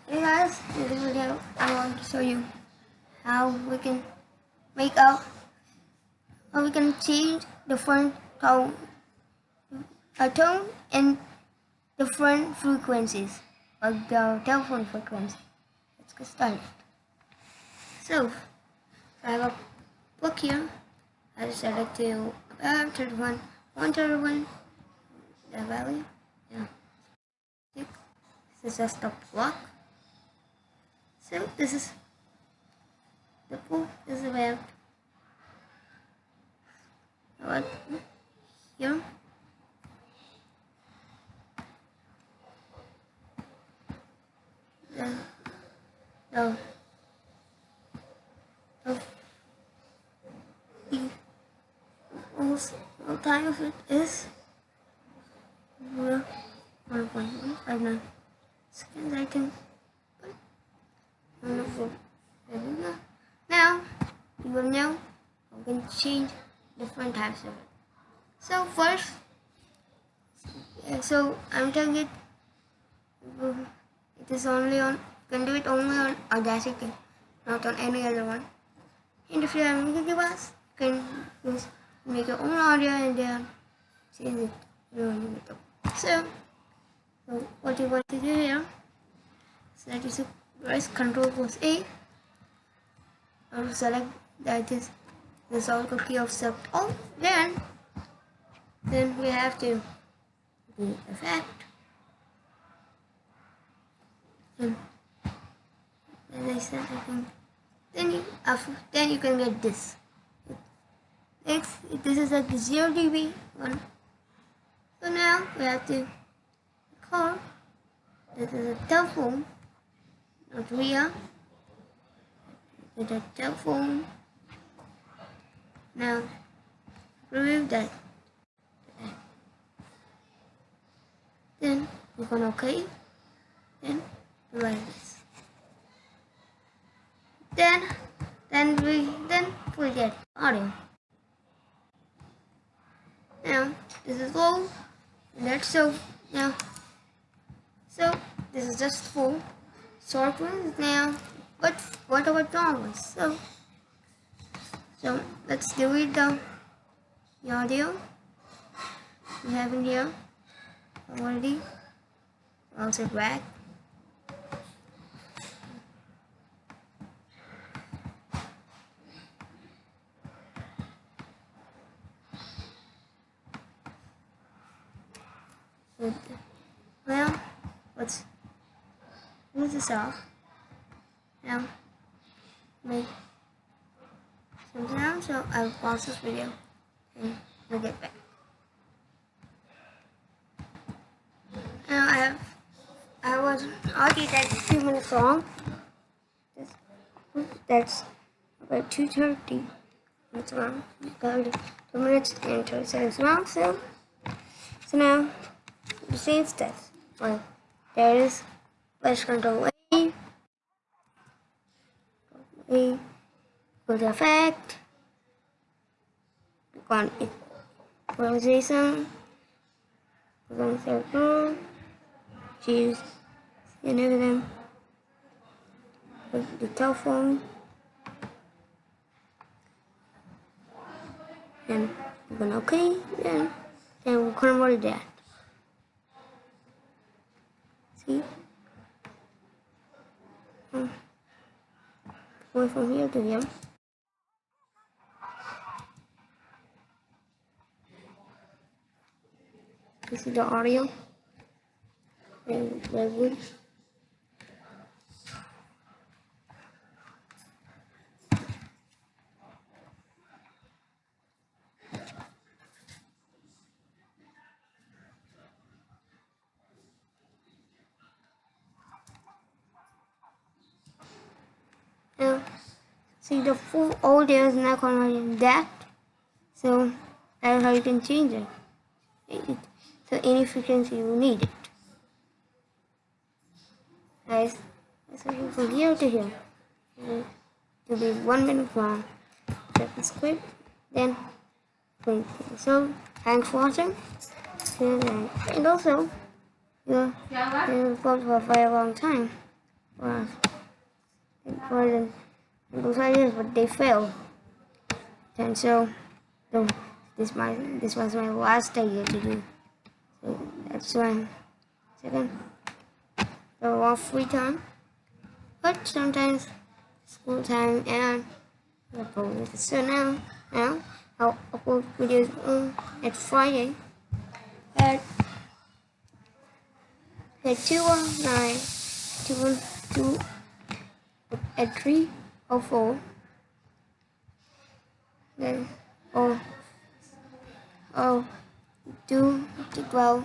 Hey guys, in this video I want to show you how we can make up, how we can change different tone and different frequencies of the telephone frequency. Let's get started. So I have a book here. I decided to about 31, 131 the value. Yeah. This is just a block. So this is the book is about what here. The whole time of it is 1.159 seconds, I think. Now you will know we can change different types of it. So first, I'm telling it is only on, you can do it only on Audacity, not on any other one. And if you have any device, you can make your own audio and then change it. So what you want to do here is that you press Ctrl plus A or select that is the shortcut key of select all. Then we have to do effect. And as I said, I think then you can get this. This is like the 0 dB one. So now we have to call this is a telephone, not real. It's a telephone. Now remove that. Then click on OK. Then like this. Then we get audio. Now this is low. Let's show now. So this is just full short ones now. But what about long ones? So let's delete the audio we have in here already. Also back. Well, let's move this off. Now, make some sound, so I'll pause this video and we'll get back. Now I was already that 2 minutes long. That's about 2:30 minutes long. 2 minutes and 30 seconds long. So now the same steps. Well, there is press Ctrl A. Go to effect, click on equalization, click on circle, choose any of them, the telephone, and click on OK, then we'll convert that. See? Going from here to here. This is the audio. And very good. Now, see the full audio is not converted that. So that's how you can change it. So any frequency you need it. Guys, so from here to here. It will be 1 minute long. Check the script. Then so thanks for watching. And also you'll for a very long time. for those ideas, but they failed. And so this was my last idea to do. So that's why second a lot of free time, but sometimes school time and upload. So now I'll upload videos at Friday at 2:09 2 at 3:04. Then oh 2 to 12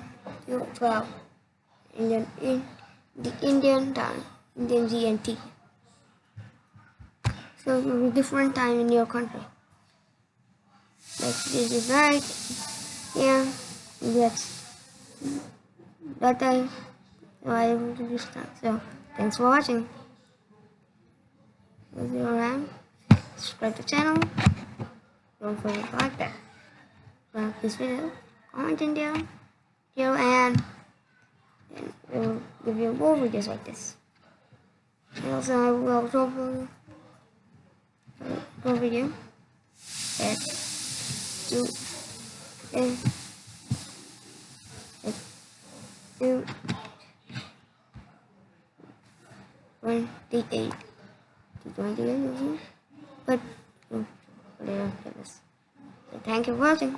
in the Indian time, Indian GMT. So it will be different time in your country. Like this is night, yeah, that time I will do this time. So thanks for watching. If you're around, subscribe to the channel. Don't forget to like that. Like this video, comment in down here, and we'll give you more videos like this. And also I will drop a video at 2:28 to 28, but whatever it is. So thank you for watching.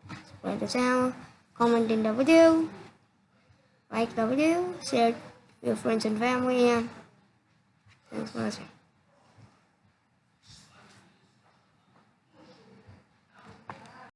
Subscribe to the channel, comment in the video, like the video, share it with your friends and family, and thanks for watching.